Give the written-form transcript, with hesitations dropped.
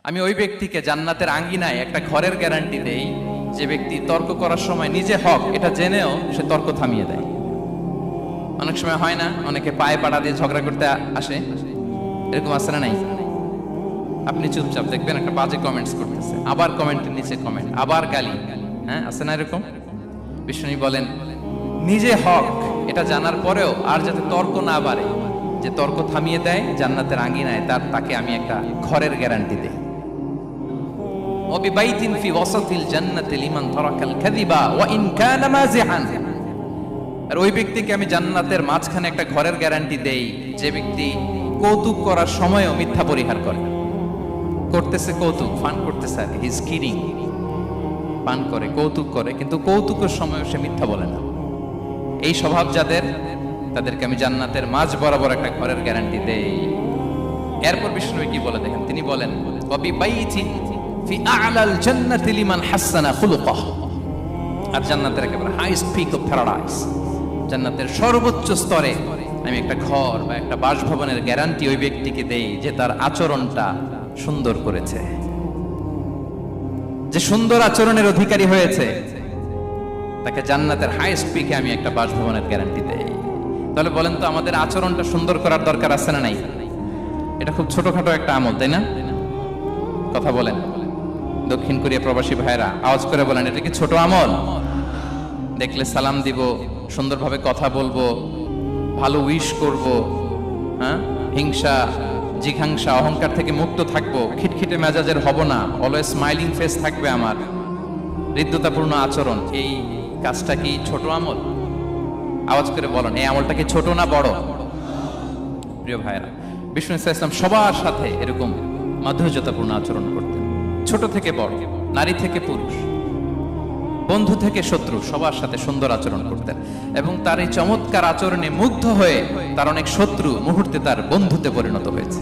আমি ওই ব্যক্তিকে জান্নাতের আঙ্গিনায় একটা ঘরের গ্যারান্টি দেই যে ব্যক্তি তর্ক করার সময় নিজে হক এটা জেনেও সে তর্ক থামিয়ে দেয়। অনেক সময় হয় না, অনেকে পায়ে পাড়া দিয়ে ঝগড়া করতে আসে, এরকম আছে না নাই? আপনি চুপচাপ দেখবেন একটা বাজে কমেন্টস করতেছে, আবার কমেন্টের নিচে কমেন্ট, আবার গালি, হ্যাঁ আছে না এরকম? বিষ্ণু বলেন নিজে হক এটা জানার পরেও আর যাতে তর্ক না বাড়ে, যে তর্ক থামিয়ে দেয় জান্নাতের আঙ্গিনায় তাকে আমি একটা ঘরের গ্যারান্টি দেই। وببيت في وسط الجنة لمن ترك الكذب وإن كان مازحا। আর ওই ব্যক্তিকে আমি জান্নাতের মাঝখানে একটা ঘরের গ্যারান্টি দেই যে ব্যক্তি কৌতুক করার সময়ও মিথ্যা পরিহার করে। করতেছে কৌতুক, ফান করতেছে, আর হি ইজ কিডিং, পান করে, কৌতুক করে, কিন্তু কৌতুকের সময়ও সে মিথ্যা বলে না। এই স্বভাব যাদের, তাদেরকে আমি জান্নাতের মাঝ বরাবর একটা ঘরের গ্যারান্টি দেই। এরপর বিষ্ণু কি বলে দেখেন, তিনি বলেন وببيت في أعلى الجنة لمن حسن خلقه। আর জান্নাতের একেবারে হাইস্ট পিক অফ প্যারাডাইস, জান্নাতের সর্বোচ্চ স্তরে আমি একটা ঘর বা একটা বাসভবনের গ্যারান্টি ওই ব্যক্তিকে দেই যে তার আচরণটা সুন্দর করেছে, যে সুন্দর আচরণের অধিকারী হয়েছে, তাকে জান্নাতের হাইস্ট পিকে আমি একটা বাসভবনের গ্যারান্টি দেই। তাহলে বলেন তো আমাদের আচরণটা সুন্দর করার দরকার আছে না নাই? এটা খুব ছোটখাটো একটা আমল, তাই না? কথা বলেন, দক্ষিণ কোরিয়া প্রবাসী ভাইরা আওয়াজ করে বলেন, এটা কি ছোট আমল? দেখলে সালাম দিব, সুন্দরভাবে কথা বলবো, ভালো উইশ করব, হ্যাঁ, হিংসা জিঘাংসা অহংকার থেকে মুক্ত থাকবো, খিটখিটে মেজাজের হব না, অলওয়েজ স্মাইলিং ফেস থাকবে আমার, হৃদ্যতাপূর্ণ আচরণ। এই কাজটা কি ছোট আমল? আওয়াজ করে বলেন, এই আমলটা কি ছোট না বড়? প্রিয় ভাইরা, বিষ্ণু ইসলাম সবার সাথে এরকম মাধুর্যতাপূর্ণ আচরণ করতেন, ছোট থেকে বড়, নারী থেকে পুরুষ, বন্ধু থেকে শত্রু, সবার সাথে সুন্দর আচরণ করতেন। এবং তার এই চমৎকার আচরণে মুগ্ধ হয়ে তার অনেক শত্রু মুহূর্তে তার বন্ধুতে পরিণত হয়েছে।